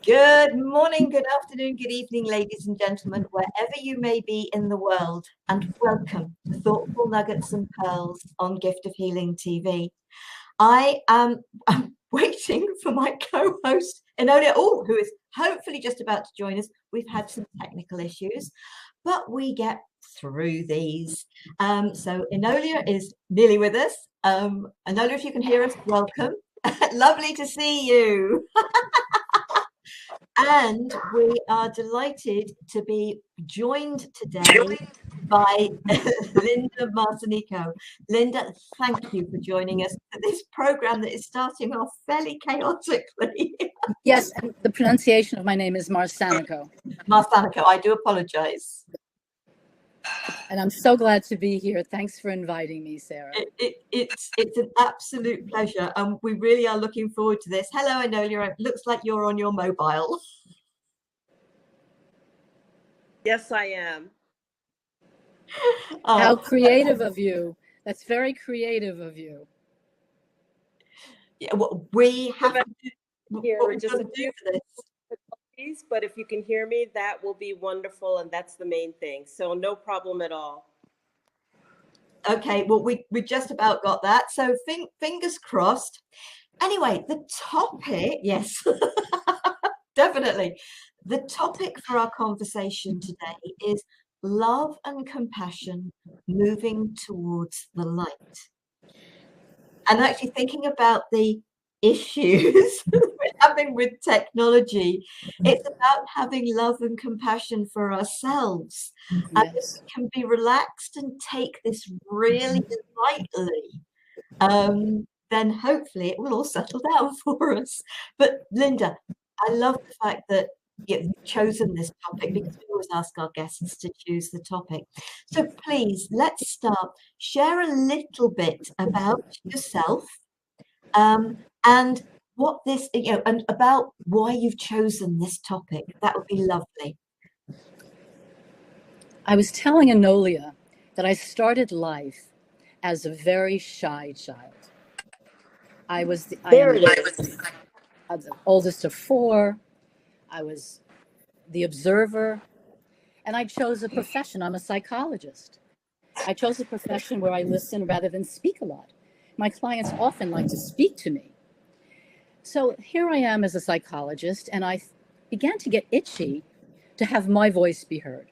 Good morning, good afternoon, good evening, ladies and gentlemen, wherever you may be in the world, and welcome to Thoughtful Nuggets and Pearls on Gift of Healing TV. I'm waiting for my co-host, Enolia, who is hopefully just about to join us. We've had some technical issues, but we get through these. So Enolia is nearly with us. Enolia, if you can hear us, welcome. Lovely to see you. And we are delighted to be joined today by Linda Marsanico. Linda, thank you for joining us for this program that is starting off fairly chaotically. Yes, and the pronunciation of my name is Marsanico. Marsanico, I do apologize. And I'm so glad to be here. Thanks for inviting me, Sarah. It's an absolute pleasure. We really are looking forward to this. Hello, Enolia. It looks like you're on your mobile. Yes, I am. How creative of you. That's very creative of you. Yeah, well, we have to do just a few for this. But if you can hear me, that will be wonderful, and that's the main thing. So no problem at all. Okay, well, we just about got that. So fingers crossed. Anyway, the topic, yes, definitely. The topic for our conversation today is love and compassion moving towards the light. And actually thinking about the issues we're having with technology, it's about having love and compassion for ourselves. Yes. And if we can be relaxed and take this really lightly, then hopefully it will all settle down for us. But Linda, I love the fact that you've chosen this topic, because we always ask our guests to choose the topic. So please, let's start. Share a little bit about yourself and what this, and about why you've chosen this topic. That would be lovely. I was telling Enolia that I started life as a very shy child. I am the oldest of four. I was the observer, and I chose a profession. I'm a psychologist. I chose a profession where I listen rather than speak a lot. My clients often like to speak to me. So here I am as a psychologist, and I began to get itchy to have my voice be heard.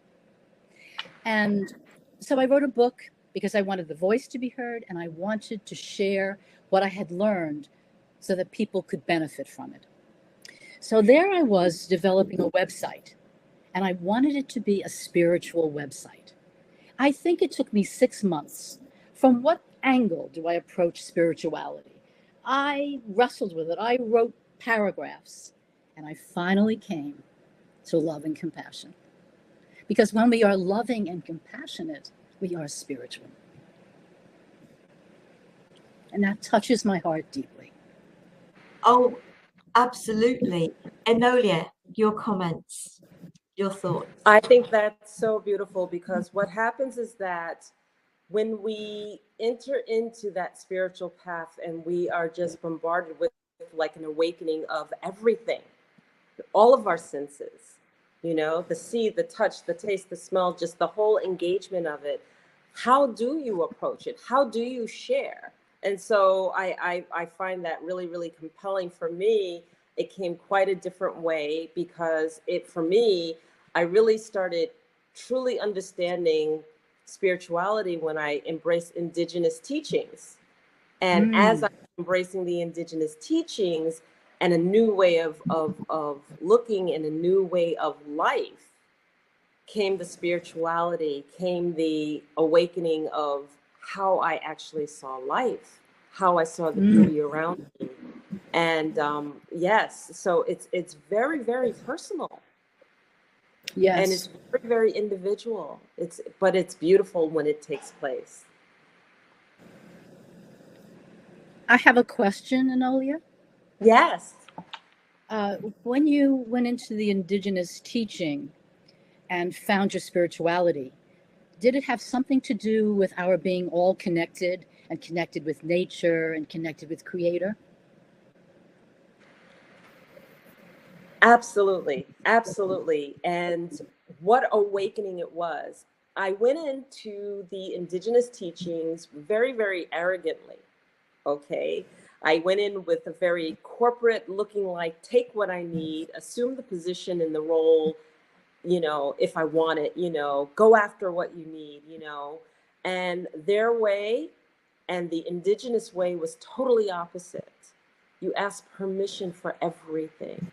And so I wrote a book because I wanted the voice to be heard, and I wanted to share what I had learned so that people could benefit from it. So there I was developing a website, and I wanted it to be a spiritual website. I think it took me 6 months. From what angle do I approach spirituality? I wrestled with it. I wrote paragraphs, and I finally came to love and compassion. Because when we are loving and compassionate, we are spiritual. And that touches my heart deeply. Oh, absolutely. Enolia, your comments, your thoughts. I think that's so beautiful, because what happens is that when we enter into that spiritual path and we are just bombarded with like an awakening of everything, all of our senses, the see, the touch, the taste, the smell, just the whole engagement of it. How do you approach it? How do you share? And so I find that really, really compelling. For me, it came quite a different way, because for me, I really started truly understanding spirituality when I embraced indigenous teachings. And as I'm embracing the indigenous teachings and a new way of looking and a new way of life, came the spirituality, came the awakening of how I actually saw life, how I saw the beauty around me. And yes, so it's very, very personal. Yes. And it's very, very individual. But it's beautiful when it takes place. I have a question, Enolia. Yes. When you went into the indigenous teaching and found your spirituality, did it have something to do with our being all connected and connected with nature and connected with Creator? Absolutely. Absolutely. And what awakening it was. I went into the indigenous teachings very, very arrogantly. Okay. I went in with a very corporate looking like, take what I need, assume the position and the role, if I want it, go after what you need, and their way and the indigenous way was totally opposite. You ask permission for everything.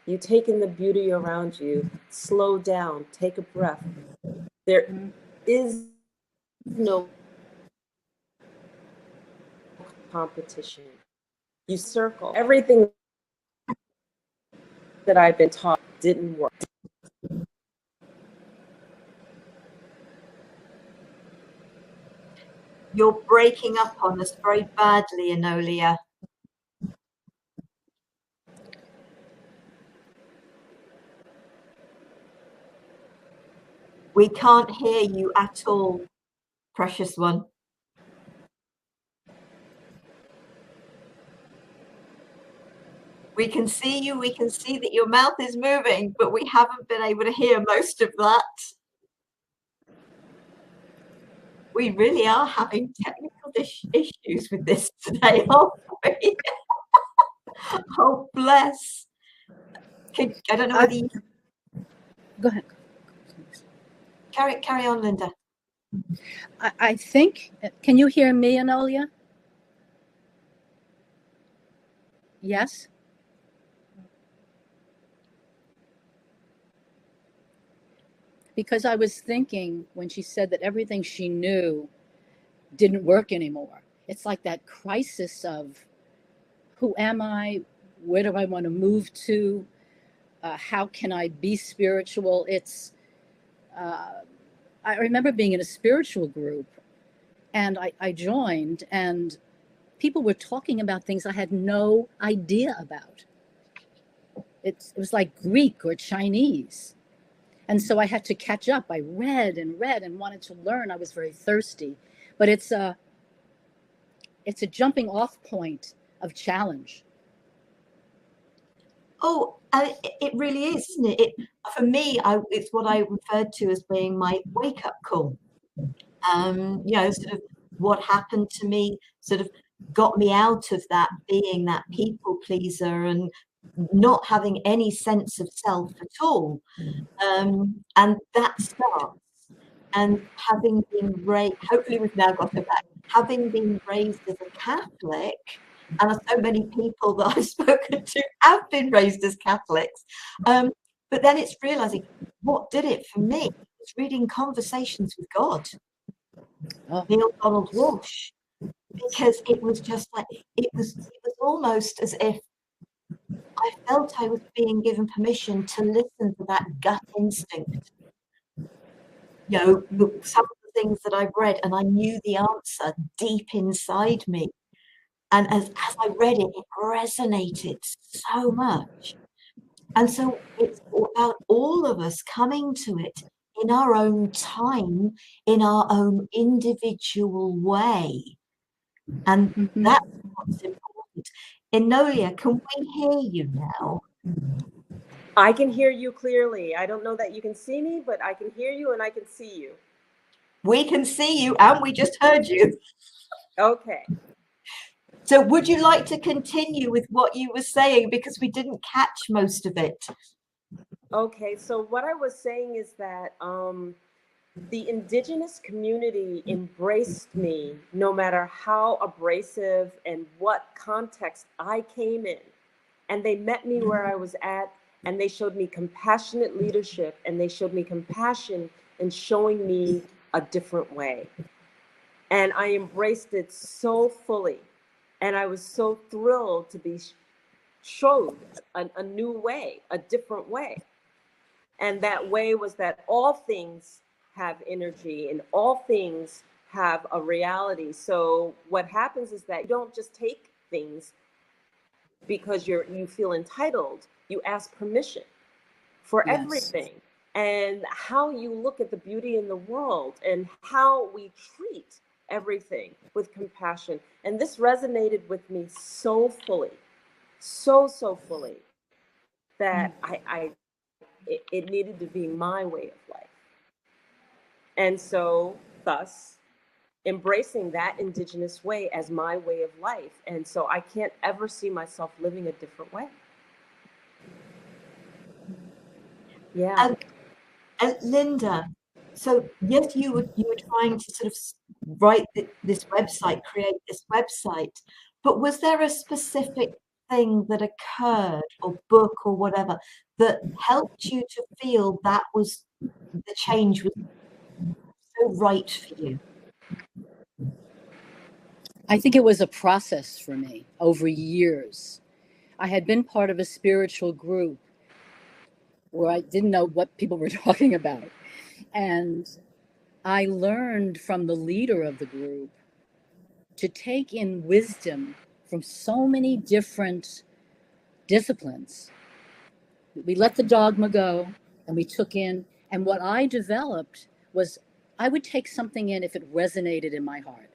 You take in the beauty around you, slow down, take a breath. There is no competition. You circle. Everything that I've been taught didn't work. You're breaking up on us very badly, Enolia. We can't hear you at all, precious one. We can see you, we can see that your mouth is moving, but we haven't been able to hear most of that. We really are having technical issues with this today, aren't we? Oh, bless. I don't know whether you... Go ahead. Carry on, Linda. I think, can you hear me, Enolia? Yes? Because I was thinking when she said that everything she knew didn't work anymore. It's like that crisis of who am I? Where do I want to move to? How can I be spiritual? I remember being in a spiritual group, and I joined, and people were talking about things I had no idea about. It was like Greek or Chinese. And so I had to catch up. I read and wanted to learn. I was very thirsty. But it's a jumping off point of challenge. Oh, it really is, isn't it? For me, it's what I referred to as being my wake-up call. Sort of what happened to me sort of got me out of that being that people pleaser and not having any sense of self at all. And that starts. And having been raised, hopefully we've now got it back, having been raised as a Catholic, and so many people that I've spoken to have been raised as Catholics. But then it's realizing what did it for me. It's reading Conversations with God, Neil Donald Walsh, because it was just like, it was almost as if I felt I was being given permission to listen to that gut instinct. Some of the things that I've read, and I knew the answer deep inside me. And as I read it, it resonated so much. And so it's about all of us coming to it in our own time, in our own individual way. And that's what's important. Enolia, can we hear you now? I can hear you clearly. I don't know that you can see me, but I can hear you and I can see you. We can see you and we just heard you. Okay. So would you like to continue with what you were saying, because we didn't catch most of it? Okay, so what I was saying is that the indigenous community embraced me no matter how abrasive and what context I came in. And they met me where I was at, and they showed me compassionate leadership, and they showed me compassion in showing me a different way. And I embraced it so fully. And I was so thrilled to be showed a new way, a different way. And that way was that all things have energy and all things have a reality. So what happens is that you don't just take things because you feel entitled. You ask permission for everything. And how you look at the beauty in the world and how we treat everything with compassion. And this resonated with me so fully, so fully. that it needed to be my way of life. And so thus embracing that indigenous way as my way of life. And so I can't ever see myself living a different way. Yeah. And Linda, so yes, you were trying to sort of write this website, create this website, but was there a specific thing that occurred, or book or whatever, that helped you to feel that was the change was so right for you? I think it was a process for me over years. I had been part of a spiritual group where I didn't know what people were talking about. And I learned from the leader of the group to take in wisdom from so many different disciplines. We let the dogma go and we took in, and what I developed was I would take something in if it resonated in my heart.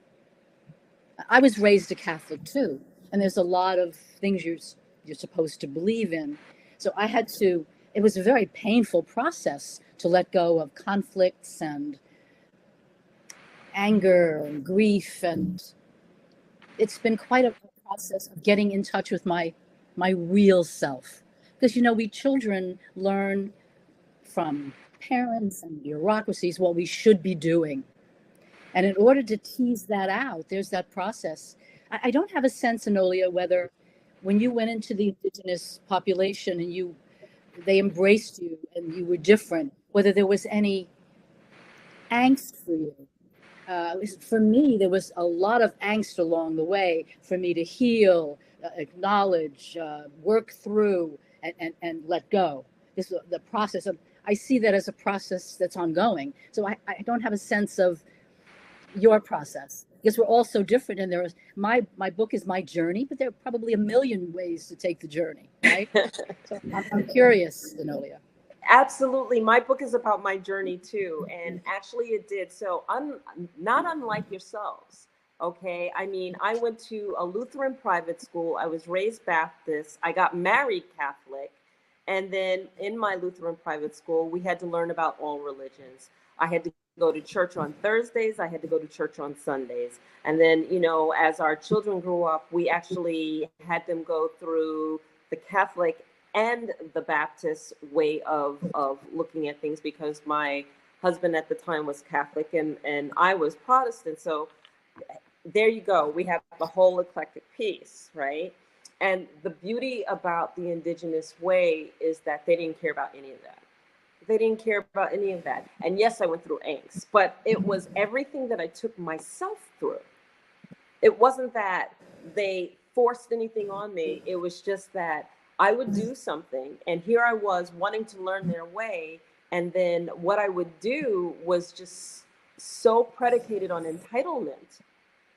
I was raised a Catholic too, and there's a lot of things you're supposed to believe in. So I had to, it was a very painful process to let go of conflicts and anger and grief, and it's been quite a process of getting in touch with my real self. Because we children learn from parents and bureaucracies what we should be doing. And in order to tease that out, there's that process. I don't have a sense, Enolia, whether when you went into the indigenous population and they embraced you and you were different, whether there was any angst for you. For me, there was a lot of angst along the way for me to heal, acknowledge, work through, and let go. This is the process of, I see that as a process that's ongoing. So I don't have a sense of your process, because we're all so different. And my book is my journey, but there are probably a million ways to take the journey, right? So I'm curious, Enolia. Absolutely. My book is about my journey too. And actually it did. So not unlike yourselves. Okay. I mean, I went to a Lutheran private school. I was raised Baptist. I got married Catholic. And then in my Lutheran private school, we had to learn about all religions. I had to go to church on Thursdays. I had to go to church on Sundays. And then, as our children grew up, we actually had them go through the Catholic and the Baptist way of looking at things, because my husband at the time was Catholic and I was Protestant. So there you go. We have the whole eclectic piece, right? And the beauty about the indigenous way is that they didn't care about any of that. They didn't care about any of that. And yes, I went through angst, but it was everything that I took myself through. It wasn't that they forced anything on me. It was just that I would do something, and here I was wanting to learn their way. And then what I would do was just so predicated on entitlement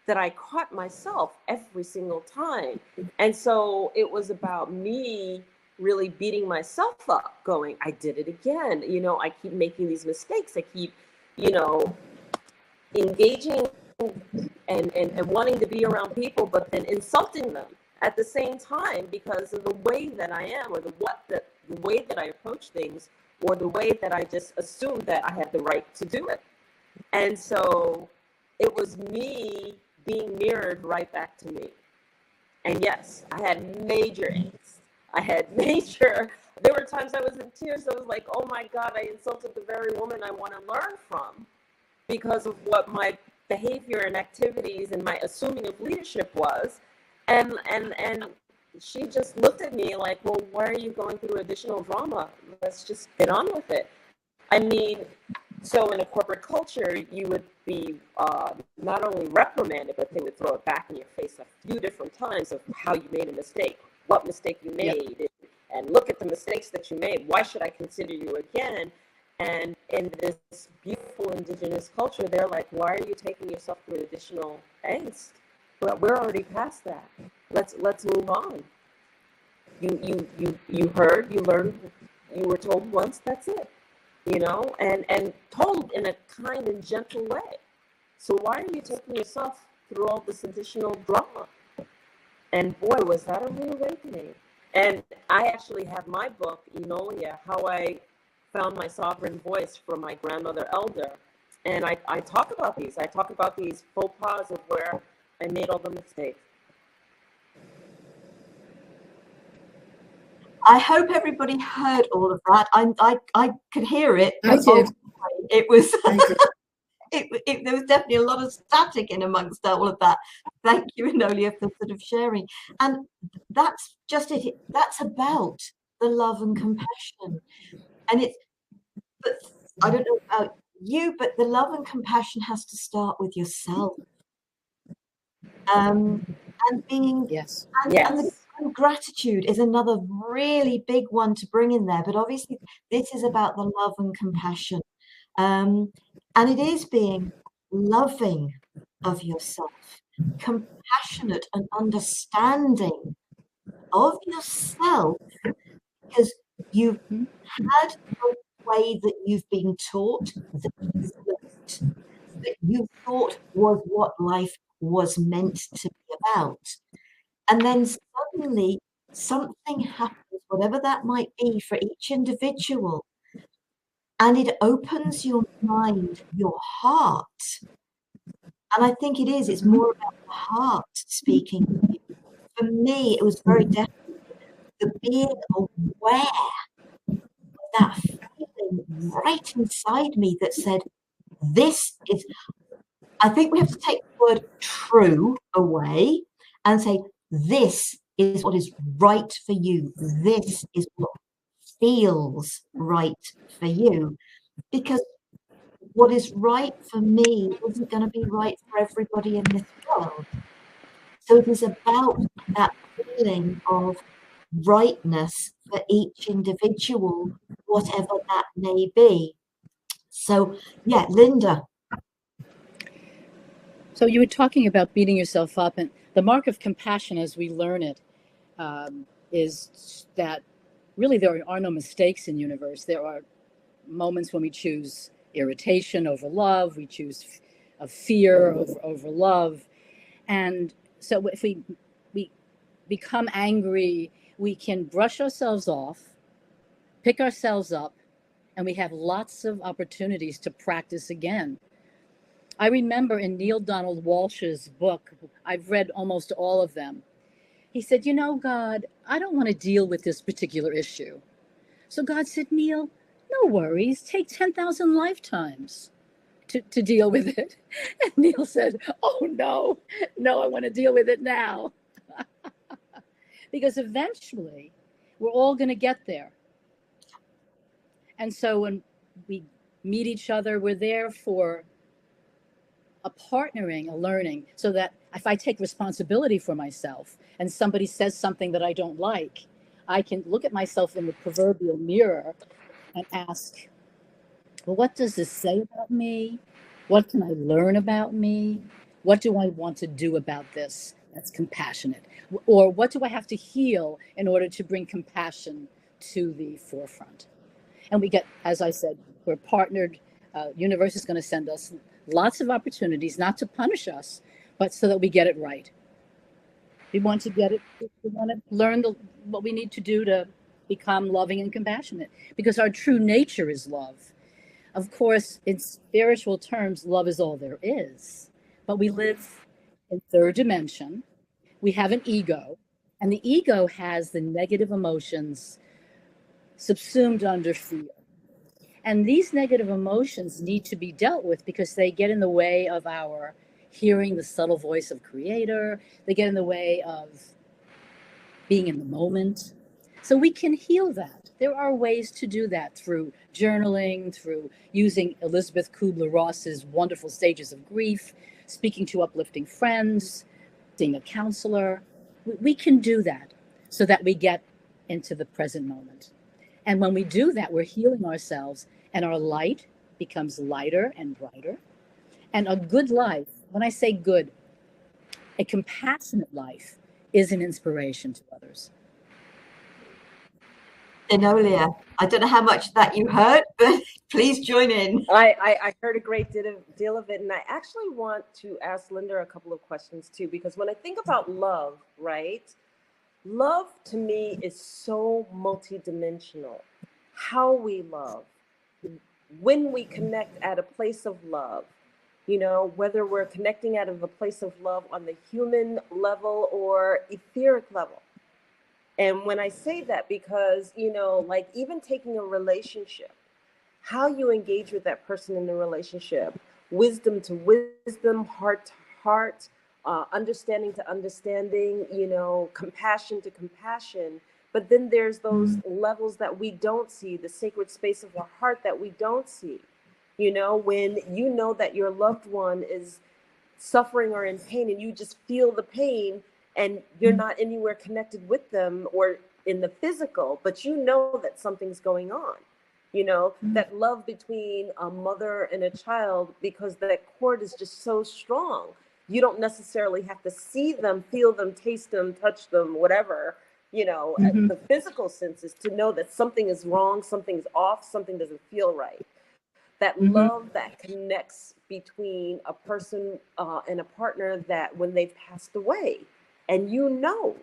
that I caught myself every single time. And so it was about me really beating myself up, going, I did it again. I keep making these mistakes. I keep, engaging and wanting to be around people, but then insulting them at the same time because of the way that I am, or the way that I approach things, or the way that I just assumed that I had the right to do it. And so it was me being mirrored right back to me. And yes, I had major angst. There were times I was in tears. I was like, oh my God, I insulted the very woman I want to learn from because of what my behavior and activities and my assuming of leadership was. And she just looked at me like, well, why are you going through additional drama? Let's just get on with it. I mean, so in a corporate culture, you would be not only reprimanded, but they would throw it back in your face a few different times of how you made a mistake, what mistake you made, yep. And look at the mistakes that you made. Why should I consider you again? And in this beautiful indigenous culture, they're like, why are you taking yourself through additional angst? Well, we're already past that. Let's move on. You heard, you learned, you were told once, that's it. And told in a kind and gentle way. So why are you taking yourself through all this additional drama? And boy, was that a reawakening. And I actually have my book, Enolia, How I Found My Sovereign Voice from My Grandmother Elder. And I talk about these. I talk about these faux pas of where I made all the mistakes. I hope everybody heard all of that. I could hear it. I did. It was I did. there was definitely a lot of static in amongst all of that. Thank you, Enolia, for sort of sharing. And that's just it. That's about the love and compassion. And but I don't know about you, but the love and compassion has to start with yourself. And being, Yes. and gratitude is another really big one to bring in there. But obviously, this is about the love and compassion. And it is being loving of yourself, compassionate and understanding of yourself, because you've had a way that you've been taught, that you thought was what life was meant to be about. And then suddenly something happens, whatever that might be for each individual, and it opens your mind, your heart. And I think it's more about the heart speaking. For me, it was very definitely the being aware of that feeling right inside me that said, this is, I think we have to take the word true away and say, this is what is right for you. This is what feels right for you. Because what is right for me isn't going to be right for everybody in this world. So it is about that feeling of rightness for each individual, whatever that may be. So, yeah, Linda. So you were talking about beating yourself up, and the mark of compassion, as we learn it, is that really there are no mistakes in the universe. There are moments when we choose irritation over love, we choose a fear over love, and so if we become angry, we can brush ourselves off, pick ourselves up, and we have lots of opportunities to practice again. I remember in Neil Donald Walsh's book, I've read almost all of them. He said, you know, God, I don't want to deal with this particular issue. So God said, Neil, no worries, take 10,000 lifetimes to deal with it. And Neil said, oh, no, I want to deal with it now. Because eventually we're all going to get there. And so when we meet each other, we're there for a partnering, a learning, so that if I take responsibility for myself and somebody says something that I don't like, I can look at myself in the proverbial mirror and ask, well, what does this say about me? What can I learn about me? What do I want to do about this that's compassionate? Or what do I have to heal in order to bring compassion to the forefront? And we get, as I said, we're partnered. Universe is going to send us lots of opportunities, not to punish us, but so that we get it right. We want to get it. We want to learn what we need to do to become loving and compassionate, because our true nature is love. Of course, in spiritual terms, love is all there is, but we live in third dimension. We have an ego, and the ego has the negative emotions subsumed under fear. And these negative emotions need to be dealt with because they get in the way of our hearing the subtle voice of Creator. They get in the way of being in the moment. So we can heal that. There are ways to do that through journaling, through using Elizabeth Kubler-Ross's wonderful stages of grief, speaking to uplifting friends, seeing a counselor. We can do that so that we get into the present moment. And when we do that, we're healing ourselves, and our light becomes lighter and brighter. And a good life, when I say good, a compassionate life is an inspiration to others. Enolia, I don't know how much of that you heard, but please join in. I heard a great deal of it. And I actually want to ask Linda a couple of questions too, because when I think about love, right? Love to me is so multidimensional. How we love, when we connect at a place of love, you know, whether we're connecting out of a place of love on the human level or etheric level. And when I say that, because, you know, like even taking a relationship, how you engage with that person in the relationship, wisdom to wisdom, heart to heart, understanding to understanding, you know, compassion to compassion. But then there's those levels that we don't see, the sacred space of the heart that we don't see. You know, when you know that your loved one is suffering or in pain and you just feel the pain and you're not anywhere connected with them or in the physical, but you know that something's going on. You know, that love between a mother and a child, because that cord is just so strong. You don't necessarily have to see them, feel them, taste them, touch them, whatever, you know, the physical senses to know that something is wrong, something's off, something doesn't feel right. That love that connects between a person and a partner, that when they've passed away and you know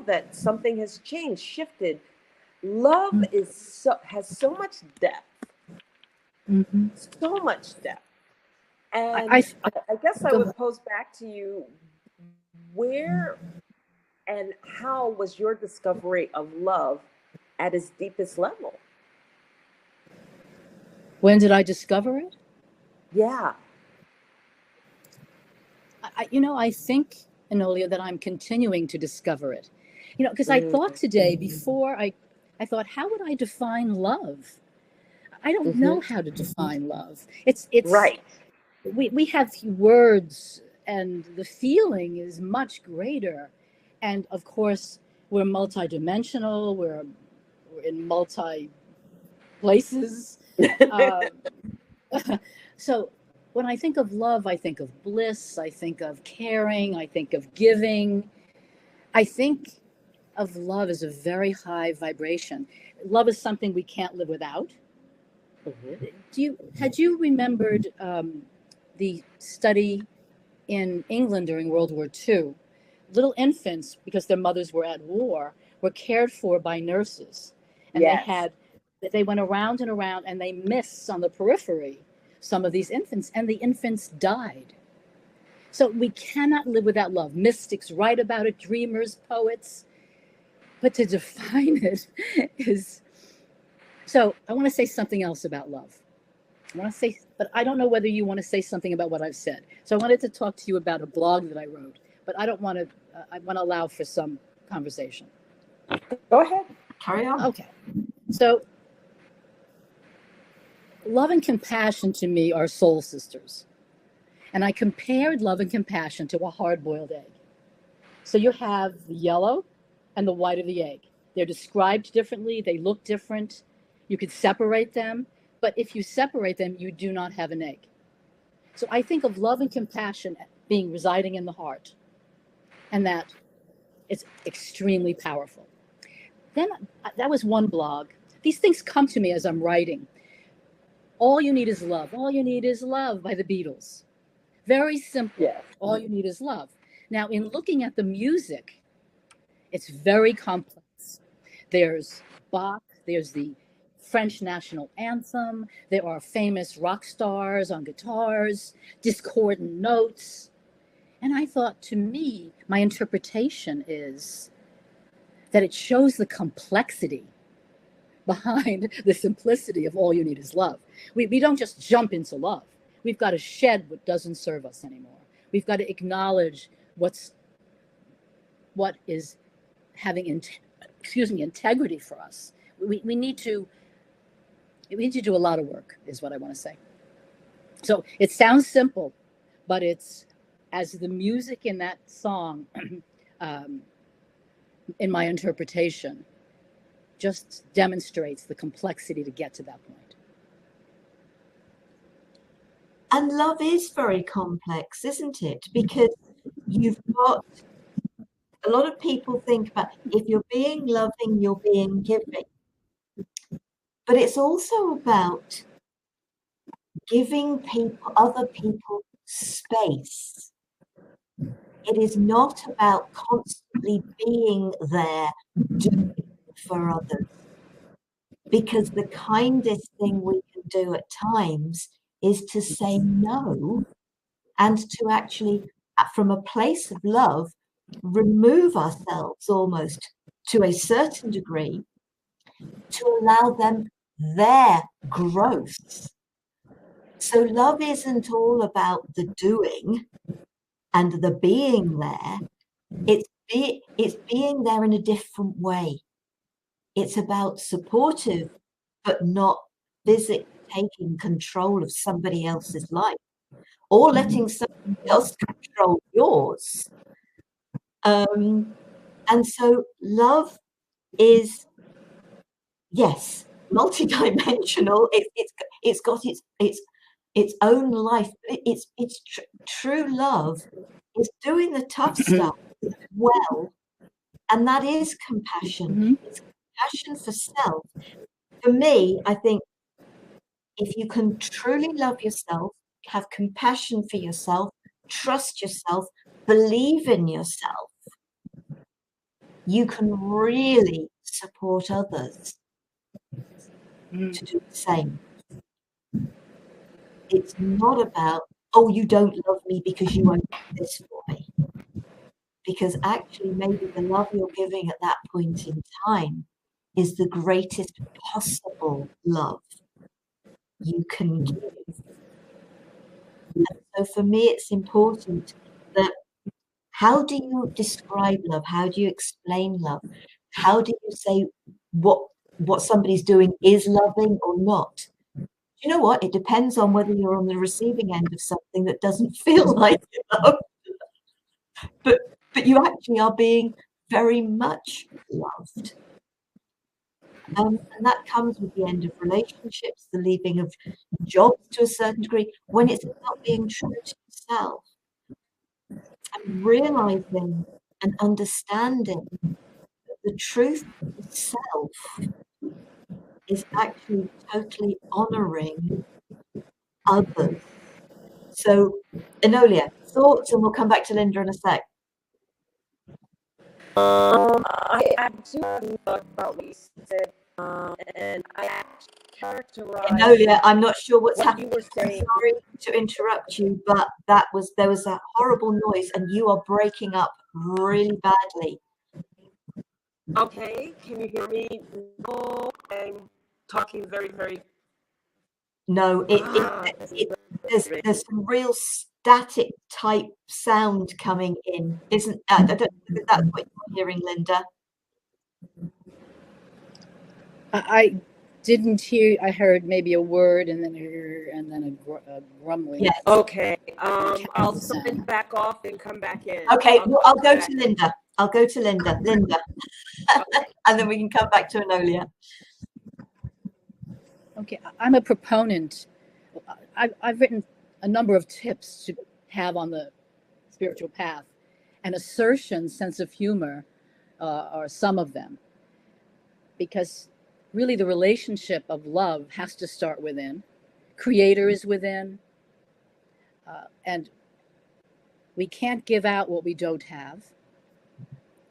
that something has changed, shifted. Love has so much depth, so much depth. And I guess I Go would ahead. pose back to you, where and how was your discovery of love at its deepest level? When did I discover it? Yeah. You know, I think, Enolia, that I'm continuing to discover it. You know, because I thought today before I thought, how would I define love? I don't know how to define love. It's Right. we have words, and the feeling is much greater. And of course, we're multidimensional. We're in multi places. Um, so when I think of love, I think of bliss. I think of caring. I think of giving. I think of love as a very high vibration. Love is something we can't live without. Had you remembered the study in England during World War II? Little infants, because their mothers were at war, were cared for by nurses, and Yes. they went around and around, and they missed on the periphery some of these infants, and the infants died. So we cannot live without love. Mystics write about it, dreamers, poets, but to define it is. So I want to say something else about love. I want to say, but I don't know whether you want to say something about what I've said. So I wanted to talk to you about a blog that I wrote, but I don't want to. I want to allow for some conversation. Go ahead. Carry on. Okay. So love and compassion to me are soul sisters, and I compared love and compassion to a hard-boiled egg. So you have the yellow and the white of the egg. They're described differently. They look different. You could separate them, but if you separate them, you do not have an egg. So I think of love and compassion being residing in the heart, and that it's extremely powerful. Then that was one blog. These things come to me as I'm writing. All You Need Is Love. All You Need Is Love by the Beatles. Very simple. Yes. All you need is love. Now, in looking at the music, it's very complex. There's Bach, there's the French national anthem, there are famous rock stars on guitars, discordant notes. And I thought, to me, my interpretation is that it shows the complexity behind the simplicity of all you need is love. We don't just jump into love. We've got to shed what doesn't serve us anymore. We've got to acknowledge what is having integrity for us. We need to do a lot of work, is what I want to say. So it sounds simple, but it's, as the music in that song, in my interpretation, just demonstrates the complexity to get to that point. And love is very complex, isn't it? Because you've got a lot of people think about, if you're being loving, you're being giving. But it's also about giving other people space It is not about constantly being there doing for others, because the kindest thing we can do at times is to say no, and to actually, from a place of love, remove ourselves almost to a certain degree to allow them their growth. So love isn't all about the doing and the being there. It's being there in a different way. It's about supportive, but not physically taking control of somebody else's life or letting somebody else control yours. And so love is, yes, multidimensional. It's got its own life. It's true love is doing the tough stuff well, and that is compassion. It's compassion for self. For me, I think if you can truly love yourself, have compassion for yourself, trust yourself, believe in yourself, you can really support others to do the same. It's not about, oh, you don't love me because you won't do this for me. Because actually, maybe the love you're giving at that point in time is the greatest possible love you can give. And so for me, it's important that, how do you describe love? How do you explain love? How do you say what somebody's doing is loving or not? You know what? It depends on whether you're on the receiving end of something that doesn't feel like love. But you actually are being very much loved. And that comes with the end of relationships, the leaving of jobs to a certain degree, when it's about being true to yourself and realizing and understanding that the truth of self is actually totally honoring others. So, Enolia, thoughts, and we'll come back to Linda in a sec. I do thought about what you said, and I characterize. Enolia, I'm not sure what's happening. You were saying. Sorry to interrupt you, but there was a horrible noise, and you are breaking up really badly. Okay, can you hear me? No, I'm talking very, very. No, there's some real static type sound coming in, isn't? I don't think that's what you're hearing, Linda. I didn't hear. I heard maybe a word and then a grumbling. Yes. Okay. I'll sign back off and come back in. Okay. I'll go to Linda. I'll go to Linda. Linda, okay. And then we can come back to Enolia. Okay, I'm a proponent. I've written a number of tips to have on the spiritual path, and assertion, sense of humor are some of them. Because really the relationship of love has to start within. Creator is within. And we can't give out what we don't have.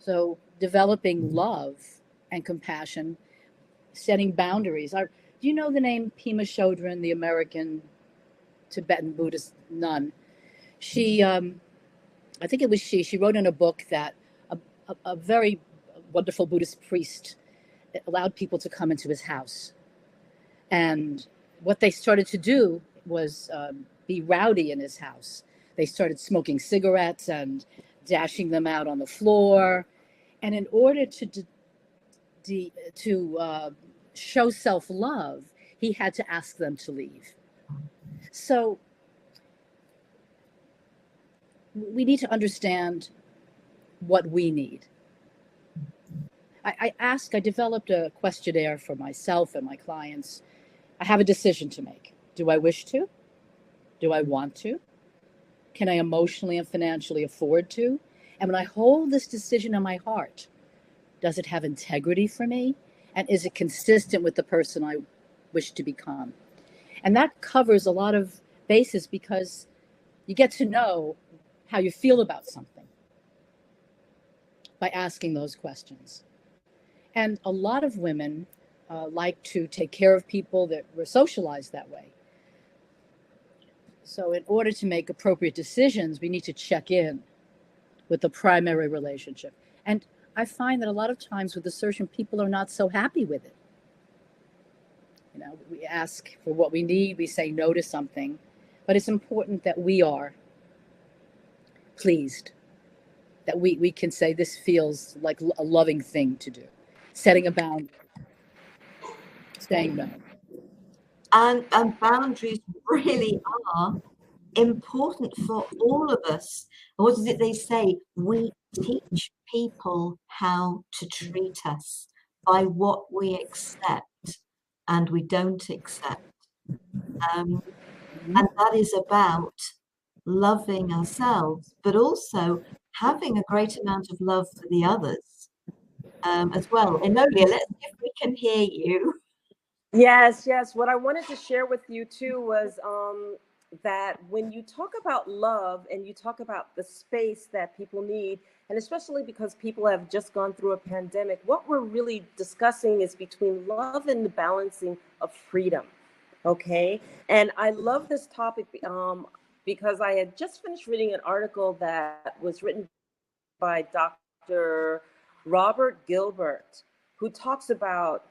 So developing love and compassion, setting boundaries. Do you know the name Pema Chodron, the American Tibetan Buddhist nun? She, I think it was she wrote in a book that a very wonderful Buddhist priest allowed people to come into his house. And what they started to do was be rowdy in his house. They started smoking cigarettes and dashing them out on the floor. And in order to show self-love, he had to ask them to leave. So we need to understand what we need. I developed a questionnaire for myself and my clients. I have a decision to make. Do I wish to? Do I want to? Can I emotionally and financially afford to? And when I hold this decision in my heart, does it have integrity for me? And is it consistent with the person I wish to become? And that covers a lot of bases, because you get to know how you feel about something. by asking those questions. And a lot of women like to take care of people that were socialized that way. So in order to make appropriate decisions, we need to check in with the primary relationship. And I find that a lot of times with assertion, people are not so happy with it. You know, we ask for what we need, we say no to something, but it's important that we are pleased, that we can say this feels like a loving thing to do, setting a boundary, saying no. And boundaries really are important for all of us. What is it they say? We teach people how to treat us by what we accept and we don't accept. And that is about loving ourselves, but also having a great amount of love for the others as well. Enolia, let's see if we can hear you. Yes, yes. What I wanted to share with you too was that when you talk about love and you talk about the space that people need, and especially because people have just gone through a pandemic, what we're really discussing is between love and the balancing of freedom. Okay. And I love this topic because I had just finished reading an article that was written by Dr. Robert Gilbert, who talks about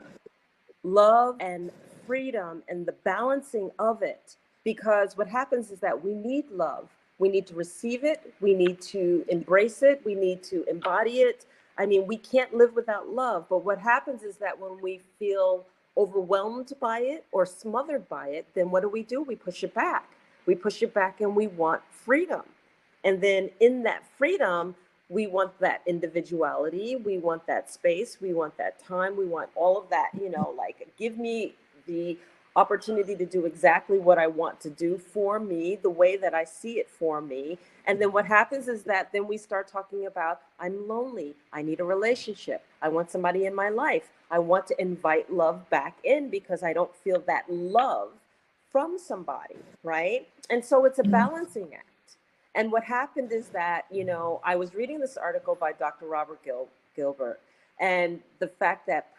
love and freedom and the balancing of it. Because what happens is that we need love. We need to receive it. We need to embrace it. We need to embody it. I mean, we can't live without love. But what happens is that when we feel overwhelmed by it or smothered by it, then what do? We push it back. We push it back and we want freedom. And then in that freedom, we want that individuality, we want that space, we want that time, we want all of that, you know, like give me the opportunity to do exactly what I want to do for me, the way that I see it for me. And then what happens is that then we start talking about, I'm lonely, I need a relationship, I want somebody in my life, I want to invite love back in because I don't feel that love from somebody, right? And so it's a balancing act. And what happened is that, you know, I was reading this article by Dr. Robert Gilbert, and the fact that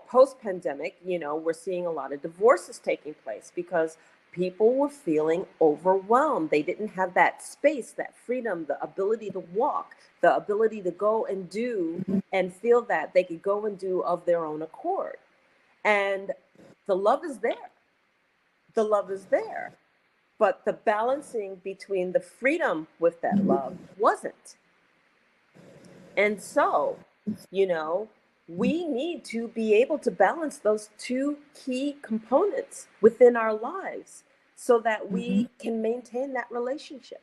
post-pandemic, you know, we're seeing a lot of divorces taking place because people were feeling overwhelmed. They didn't have that space, that freedom, the ability to walk, the ability to go and do and feel that they could go and do of their own accord. And the love is there. The love is there. But the balancing between the freedom with that love wasn't. And so, you know, we need to be able to balance those two key components within our lives so that we can maintain that relationship.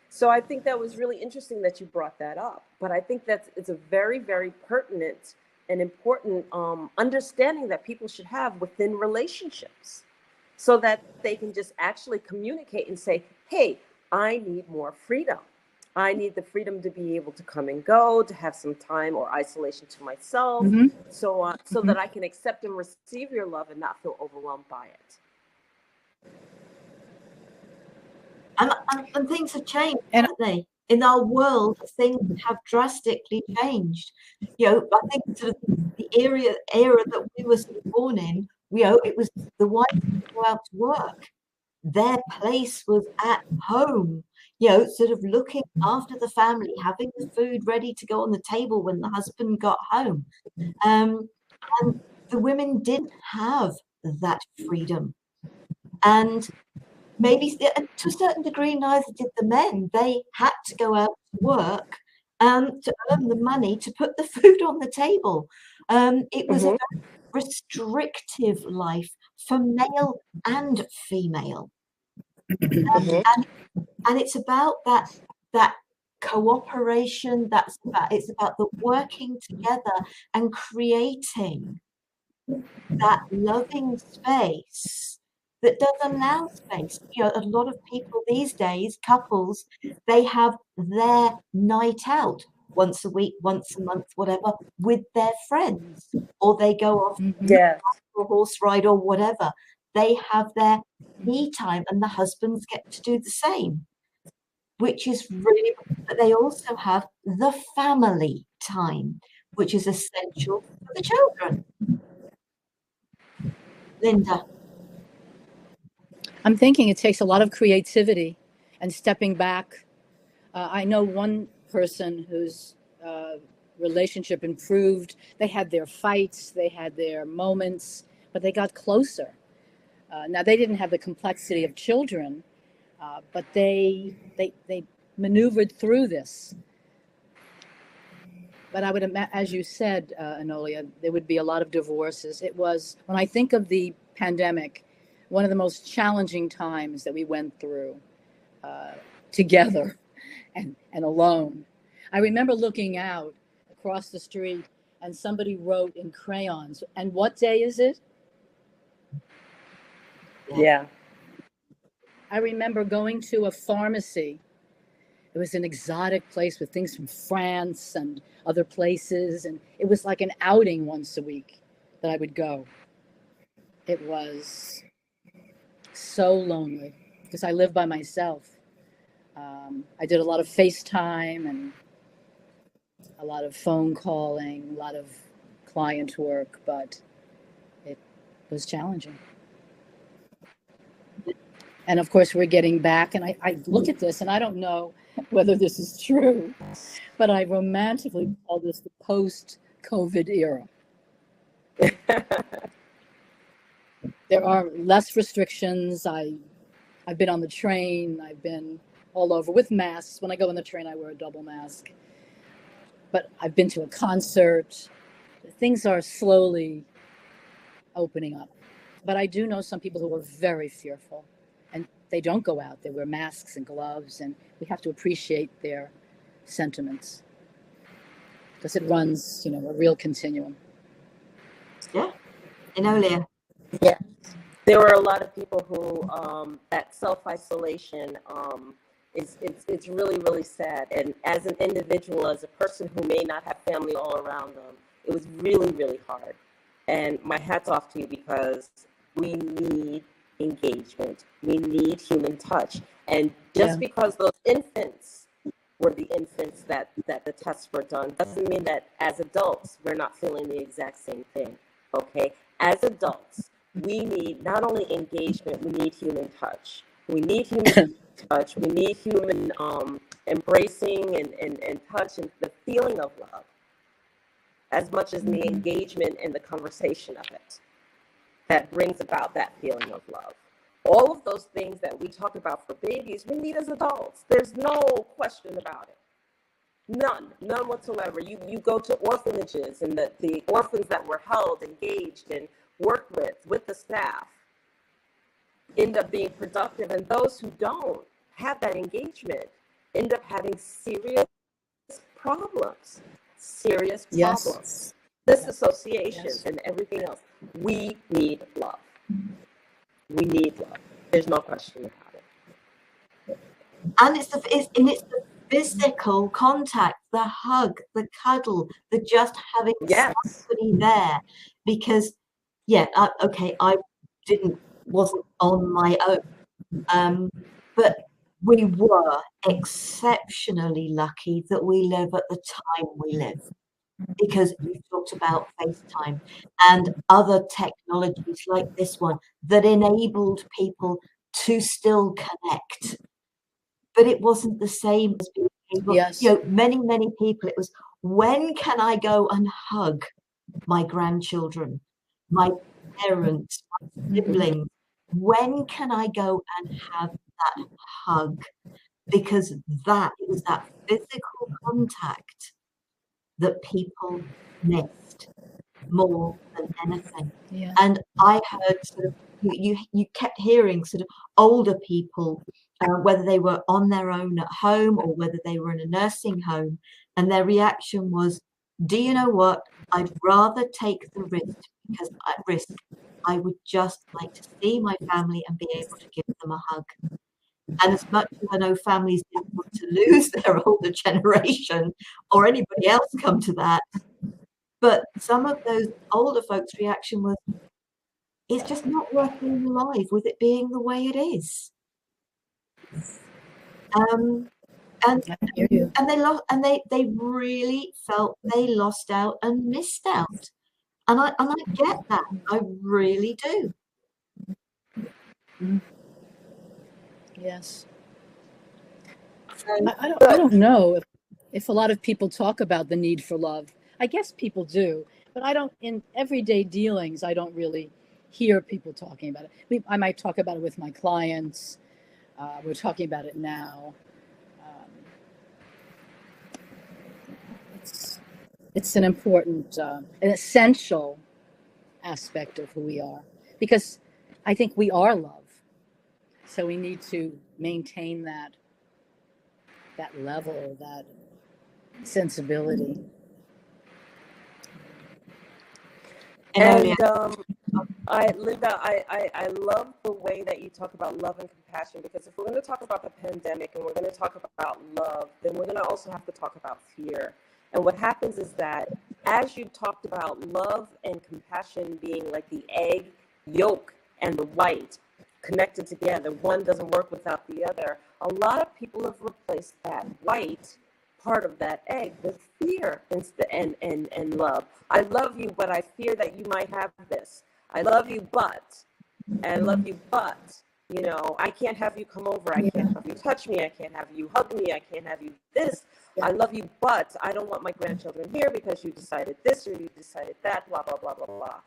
So I think that was really interesting that you brought that up. But I think that it's a very, very pertinent and important understanding that people should have within relationships, so that they can just actually communicate and say, hey, I need more freedom. I need the freedom to be able to come and go, to have some time or isolation to myself, so that I can accept and receive your love and not feel overwhelmed by it. And things have changed, haven't they? In our world, things have drastically changed. You know, I think sort of the era that we were sort of born in, you know, it was the wife would go out to work. Their place was at home, you know, sort of looking after the family, having the food ready to go on the table when the husband got home. And the women didn't have that freedom. And maybe to a certain degree, neither did the men. They had to go out to work to earn the money to put the food on the table. It was a very restrictive life for male and female. And it's about that cooperation. It's about the working together and creating that loving space that does allow space. You know, a lot of people these days, couples, they have their night out once a week, once a month, whatever, with their friends, or they go off Yes. for a horse ride or whatever. They have their me time, and the husbands get to do the same. which is really, but they also have the family time, which is essential for the children. Linda. I'm thinking it takes a lot of creativity and stepping back. I know one person whose relationship improved. They had their fights, they had their moments, but they got closer. Now they didn't have the complexity of children, but they maneuvered through this. But I would imagine, as you said, Enolia, there would be a lot of divorces. It was, when I think of the pandemic, one of the most challenging times that we went through together and alone. I remember looking out across the street and somebody wrote in crayons, "And what day is it?" Yeah. I remember going to a pharmacy. It was an exotic place with things from France and other places. And it was like an outing once a week that I would go. It was so lonely because I live by myself. I did a lot of FaceTime and a lot of phone calling, a lot of client work, but it was challenging. And of course, we're getting back. And I look at this and I don't know whether this is true, but I romantically call this the post-COVID era. There are less restrictions. I've been on the train. I've been all over with masks. When I go on the train, I wear a double mask. But I've been to a concert. Things are slowly opening up. But I do know some people who are very fearful. And they don't go out. They wear masks and gloves, and we have to appreciate their sentiments because it runs, a real continuum. Yeah, Enolia. Yeah, there were a lot of people who that self-isolation it's really, really sad. And as an individual, as a person who may not have family all around them, it was really, really hard. And my hat's off to you, because we need engagement. We need human touch. And just because those infants were the infants that the tests were done, doesn't mean that as adults, we're not feeling the exact same thing, okay? As adults, we need not only engagement, we need human touch. We need human touch. We need human embracing and touch and the feeling of love, as much as the engagement and the conversation of it that brings about that feeling of love. All of those things that we talk about for babies, we need as adults. There's no question about it. None whatsoever. You go to orphanages, and the orphans that were held, engaged, and worked with the staff end up being productive, and those who don't have that engagement end up having serious problems. Disassociations and everything else. We need love. We need love. There's no question about it. And it's the physical contact, the hug, the cuddle, the just having somebody there. Because, I wasn't on my own. But we were exceptionally lucky that we live at the time we live, because you talked about FaceTime and other technologies like this one that enabled people to still connect. But it wasn't the same as being able, many people, it was, when can I go and hug my grandchildren, my parents, my siblings? When can I go and have that hug? Because that was that physical contact that people missed more than anything. Yeah. And I heard sort of, you kept hearing sort of older people, whether they were on their own at home or whether they were in a nursing home, and their reaction was, do you know what? I'd rather take the risk. I would just like to see my family and be able to give them a hug. And as much as I know families didn't want to lose their older generation or anybody else come to that, but some of those older folks' reaction was, it's just not worth being alive with it being the way it is. And I hear you. and they lost, and they really felt they lost out and missed out. And I get that. I really do. Yes. So I don't know if a lot of people talk about the need for love. I guess people do, but I don't, in everyday dealings, I don't really hear people talking about it. I might talk about it with my clients. We're talking about it now. It's an important, an essential aspect of who we are, because I think we are love. So we need to maintain that level, that sensibility. Enolia. And Linda, I love the way that you talk about love and compassion, because if we're going to talk about the pandemic and we're going to talk about love, then we're going to also have to talk about fear. And what happens is that, as you talked about love and compassion being like the egg yolk and the white connected together, one doesn't work without the other. A lot of people have replaced that white part of that egg with fear and love. I love you, but I fear that you might have this. I love you, but, and I love you, but, you know, I can't have you come over. I can't have you touch me. I can't have you hug me. I can't have you this. I love you, but I don't want my grandchildren here because you decided this or you decided that, blah, blah, blah, blah, blah.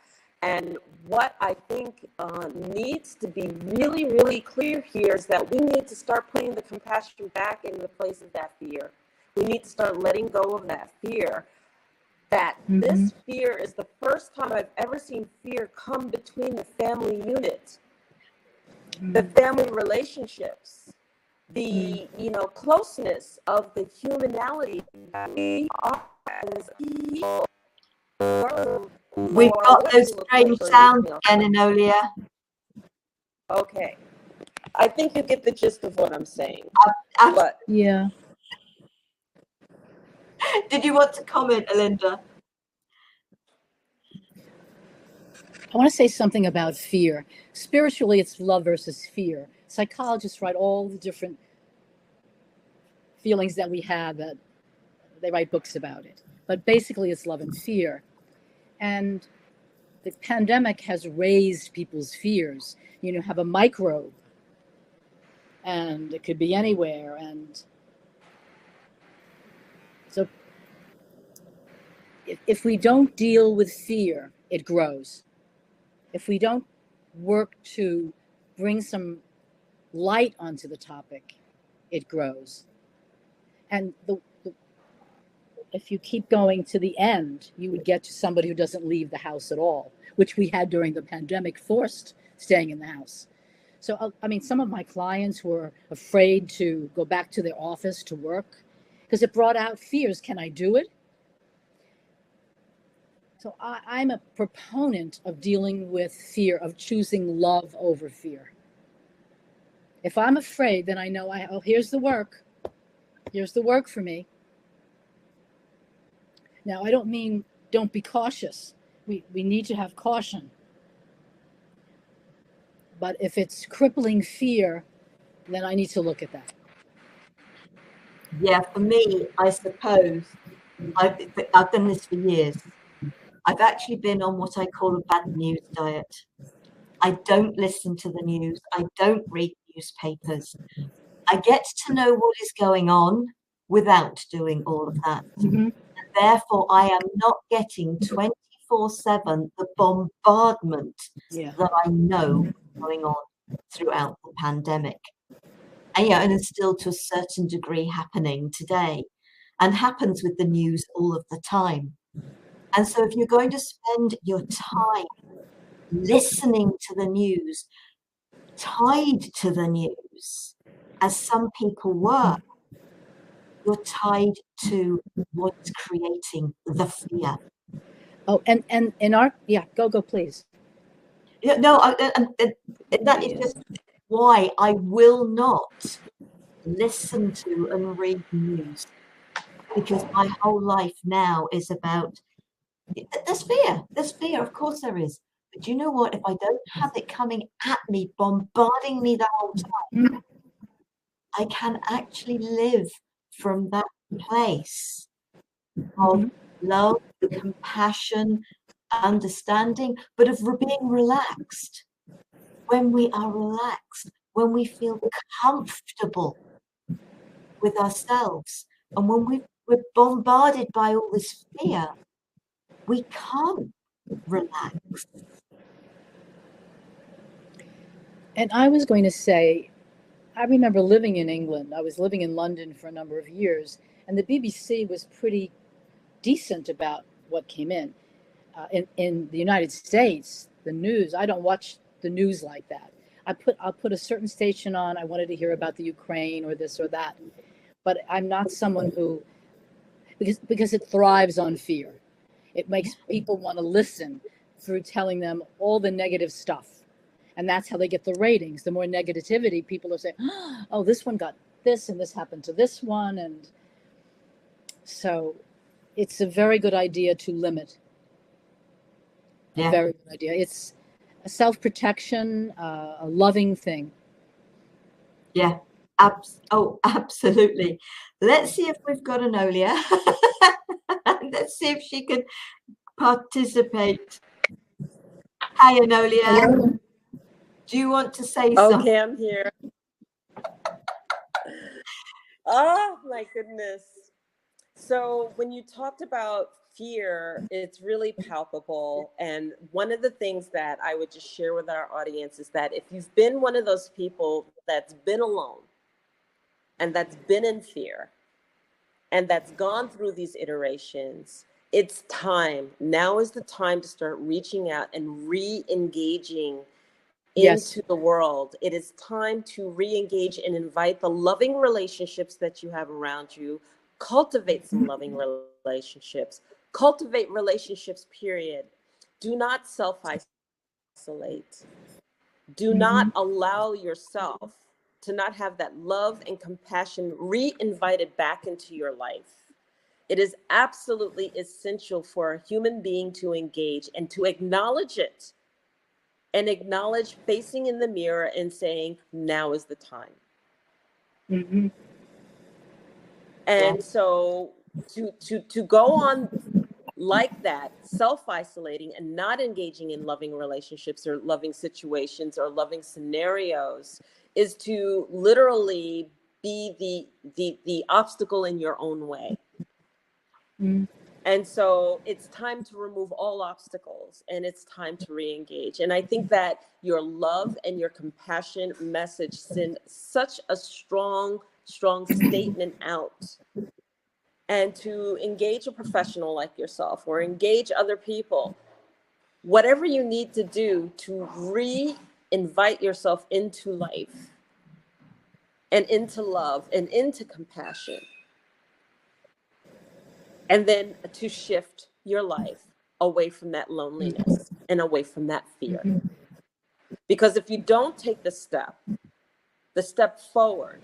And what I think needs to be really, really clear here is that we need to start putting the compassion back in the place of that fear. We need to start letting go of that fear. That this fear is the first time I've ever seen fear come between the family unit, the family relationships, the closeness of the humanality that we are as people. We've got those strange sounds again, Enolia. Okay. I think you get the gist of what I'm saying. But Yeah. Did you want to comment, Alinda? I want to say something about fear. Spiritually, it's love versus fear. Psychologists write all the different feelings that we have, that they write books about it. But basically, it's love and fear. And the pandemic has raised people's fears. You have a microbe, and it could be anywhere. And so if we don't deal with fear, it grows. If we don't work to bring some light onto the topic, it grows. And if you keep going to the end, you would get to somebody who doesn't leave the house at all, which we had during the pandemic, forced staying in the house. So, I mean, some of my clients were afraid to go back to their office to work because it brought out fears. Can I do it? So I'm a proponent of dealing with fear, of choosing love over fear. If I'm afraid, then I know, here's the work. Here's the work for me. Now, I don't mean don't be cautious. We need to have caution. But if it's crippling fear, then I need to look at that. Yeah, for me, I suppose, I've done this for years. I've actually been on what I call a bad news diet. I don't listen to the news. I don't read newspapers. I get to know what is going on without doing all of that. And therefore, I am not getting 24/7 the bombardment that I know is going on throughout the pandemic. And it's still to a certain degree happening today, and happens with the news all of the time. And so if you're going to spend your time listening to the news, tied to the news, as some people were, you're tied to what's creating the fear. Oh, and in our, go, please. Yeah, no, that is just why I will not listen to and read news, because my whole life now is about, there's fear, of course there is. But you know what? If I don't have it coming at me, bombarding me the whole time, I can actually live from that place of love, compassion, understanding, but of being relaxed. When we are relaxed, when we feel comfortable with ourselves, and when we're bombarded by all this fear, we can't relax. And I was going to say, I remember living in England. I was living in London for a number of years, and the BBC was pretty decent about what came in. In the United States, the news, I don't watch the news like that. I'll put a certain station on. I wanted to hear about the Ukraine or this or that, but I'm not someone who, because it thrives on fear. It makes people want to listen through telling them all the negative stuff. And that's how they get the ratings. The more negativity, people are saying, oh, this one got this and this happened to this one. And so it's a very good idea to limit. Yeah. A very good idea. It's a self-protection, a loving thing. Yeah. Absolutely. Let's see if we've got Enolia. Let's see if she can participate. Hi, Enolia. Hello. Do you want to say something? Okay, I'm here. Oh my goodness. So when you talked about fear, it's really palpable. And one of the things that I would just share with our audience is that if you've been one of those people that's been alone and that's been in fear and that's gone through these iterations, it's time. Now is the time to start reaching out and re-engaging into the world. It is time to re-engage and invite the loving relationships that you have around you. Cultivate some loving relationships. Cultivate relationships, period. Do not self-isolate. Do not allow yourself to not have that love and compassion re-invited back into your life. It is absolutely essential for a human being to engage and to acknowledge it. And acknowledge facing in the mirror and saying, now is the time. Mm-hmm. And so to go on like that, self-isolating and not engaging in loving relationships or loving situations or loving scenarios is to literally be the obstacle in your own way. Mm-hmm. And so it's time to remove all obstacles and it's time to re-engage. And I think that your love and your compassion message send such a strong statement out. And to engage a professional like yourself or engage other people, whatever you need to do to re-invite yourself into life and into love and into compassion. And then to shift your life away from that loneliness and away from that fear. Because if you don't take the step forward,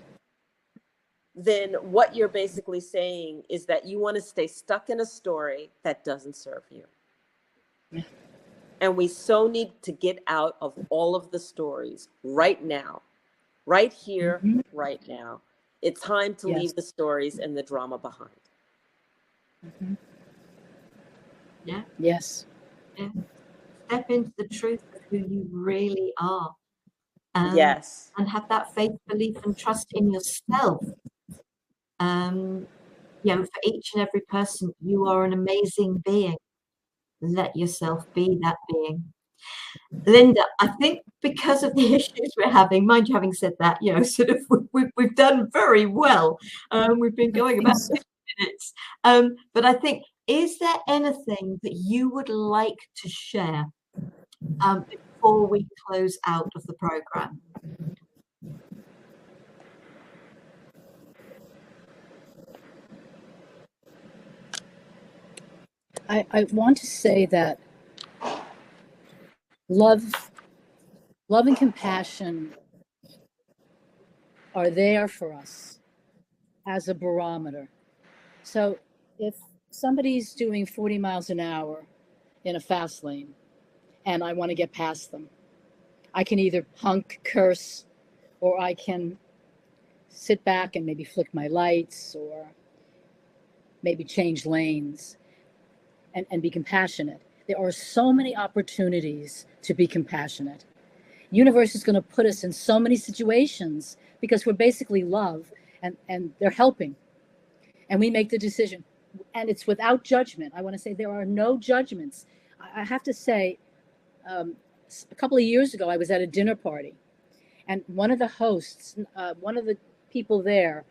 then what you're basically saying is that you want to stay stuck in a story that doesn't serve you. And we so need to get out of all of the stories right now, right here, right now. It's time to leave the stories and the drama behind. Yeah. Yes. Yeah. Step into the truth of who you really are. Yes. And have that faith, belief, and trust in yourself. For each and every person, you are an amazing being. Let yourself be that being. Linda, I think because of the issues we're having, mind you, having said that, sort of we've done very well. We've been going about 50 minutes. But I think, is there anything that you would like to share before we close out of the program? I want to say that love and compassion are there for us as a barometer. So if somebody's doing 40 miles an hour in a fast lane and I want to get past them, I can either honk, curse, or I can sit back and maybe flick my lights or maybe change lanes and be compassionate. There are so many opportunities to be compassionate. Universe is going to put us in so many situations because we're basically love, and they're helping. And we make the decision. And it's without judgment. I want to say there are no judgments. I have to say, a couple of years ago, I was at a dinner party, and one of the hosts, one of the people there,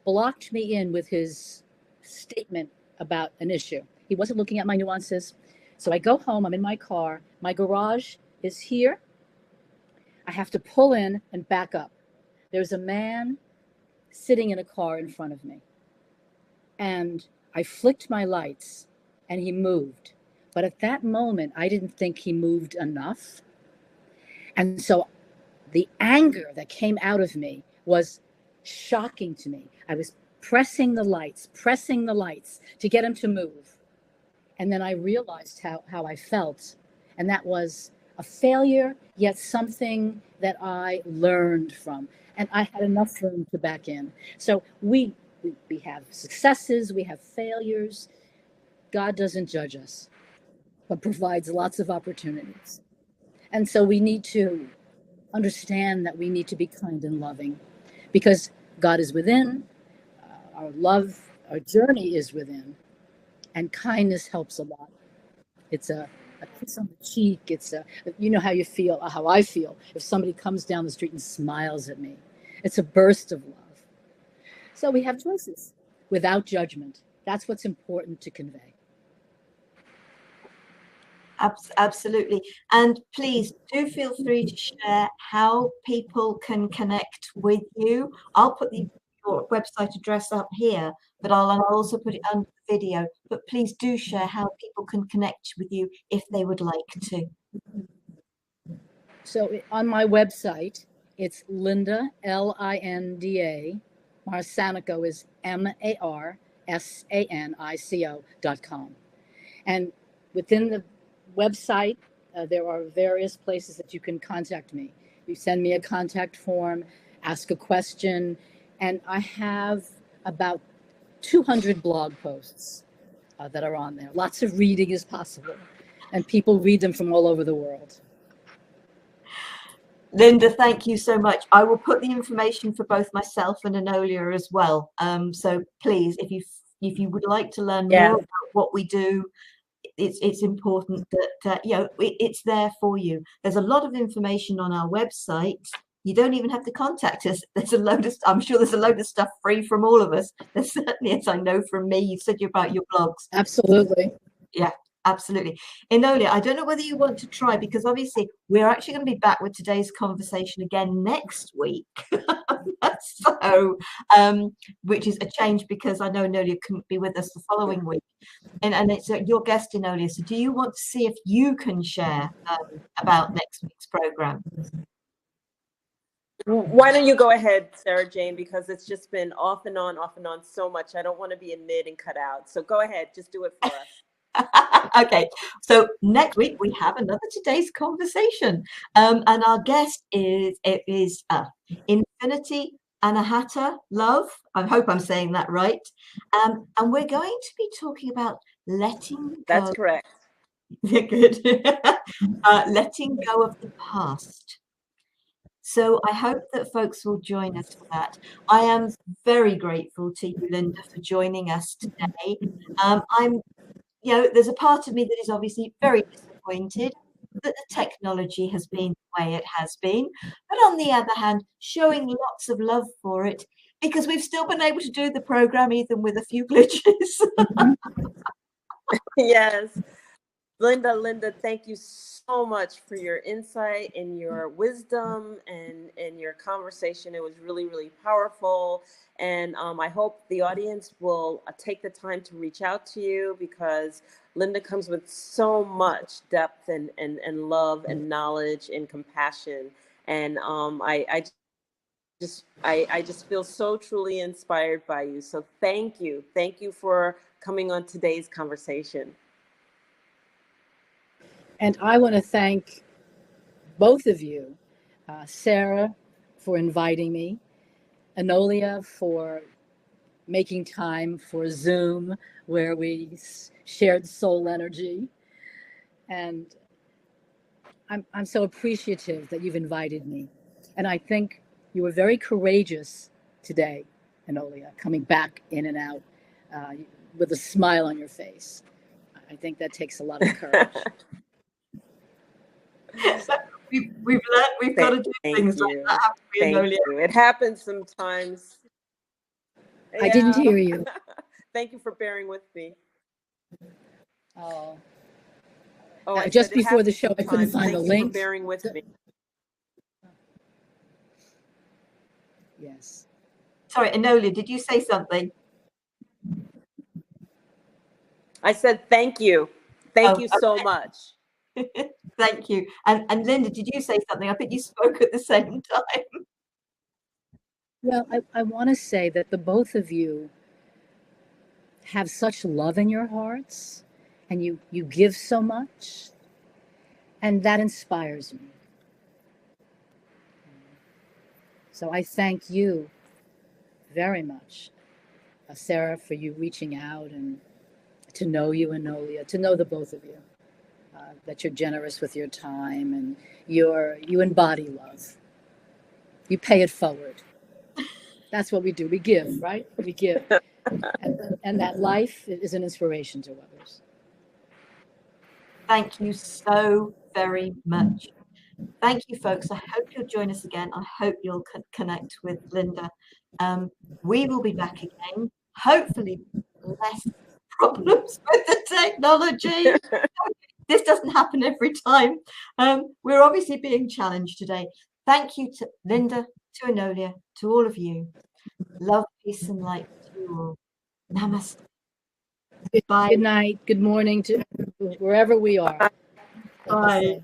blocked me in with his statement about an issue. He wasn't looking at my nuances. So I go home, I'm in my car, my garage is here. I have to pull in and back up. There's a man sitting in a car in front of me. And I flicked my lights and he moved. But at that moment, I didn't think he moved enough. And so the anger that came out of me was shocking to me. I was pressing the lights to get him to move. And then I realized how I felt. And that was a failure, yet something that I learned from. And I had enough room to back in. So we have successes, we have failures. God doesn't judge us, but provides lots of opportunities. And so we need to understand that we need to be kind and loving because God is within, our love, our journey is within, and kindness helps a lot. It's a kiss on the cheek. It's you know how you feel, how I feel if somebody comes down the street and smiles at me. It's a burst of love. So we have choices without judgment. That's what's important to convey. Absolutely. And please do feel free to share how people can connect with you. I'll put your website address up here, but I'll also put it under the video. But please do share how people can connect with you if they would like to. So on my website, it's Linda, Linda. Marsanico is Marsanico.com. And within the website, there are various places that you can contact me. You send me a contact form, ask a question, and I have about 200 blog posts that are on there. Lots of reading is possible, and people read them from all over the world. Linda, thank you so much. I will put the information for both myself and Enolia as well. So please, if you would like to learn more about what we do, it's important that it's there for you. There's a lot of information on our website. You don't even have to contact us. There's I'm sure there's a load of stuff free from all of us. There's certainly, as I know from me, you said about your blogs. Absolutely. Yeah, absolutely. Enolia, I don't know whether you want to try, because obviously we're actually going to be back with today's conversation again next week. So, which is a change because I know Enolia couldn't be with us the following week. And it's your guest, Enolia. So do you want to see if you can share about next week's program? Why don't you go ahead, Sara Jane, because it's just been off and on so much. I don't want to be in mid and cut out. So go ahead, just do it for us. Okay, so next week we have another today's conversation, and our guest is Infinity Anahata Love. I hope I'm saying that right. And we're going to be talking about letting go. That's correct. Good. Letting go of the past. So I hope that folks will join us for that. I am very grateful to you, Linda, for joining us today. There's a part of me that is obviously very disappointed that the technology has been the way it has been, but on the other hand, showing lots of love for it because we've still been able to do the program even with a few glitches. Yes. Linda, thank you so much for your insight and your wisdom and your conversation. It was really, really powerful. And I hope the audience will take the time to reach out to you because Linda comes with so much depth and love and knowledge and compassion. And I just feel so truly inspired by you. So thank you. Thank you for coming on today's conversation. And I want to thank both of you, Sara, for inviting me, Enolia for making time for Zoom, where we shared soul energy. And I'm so appreciative that you've invited me. And I think you were very courageous today, Enolia, coming back in and out with a smile on your face. I think that takes a lot of courage. We've learned we've got to do things like that, haven't we, Enolia? You. It happens sometimes. I didn't hear you. Thank you for bearing with me. Oh, I just said before the show, I couldn't find the link. link. For bearing with me. Yes. Sorry, Enolia, did you say something? I said thank you. Thank you so much. Thank you. And Linda, did you say something? I think you spoke at the same time. Well, I want to say that the both of you have such love in your hearts, and you give so much, and that inspires me. So I thank you very much, Sara, for you reaching out and to know you, Enolia, to know the both of you, that you're generous with your time and you embody love. You pay it forward. That's what we do. We give, right? We give. And that life is an inspiration to others. Thank you so very much. Thank you, folks. I hope you'll join us again. I hope you'll connect with Linda. We will be back again, hopefully less problems with the technology. This doesn't happen every time. We're obviously being challenged today. Thank you to Linda, to Enolia, to all of you. Love, peace, and light to you all. Namaste. Bye. Good night. Good morning to wherever we are. Bye.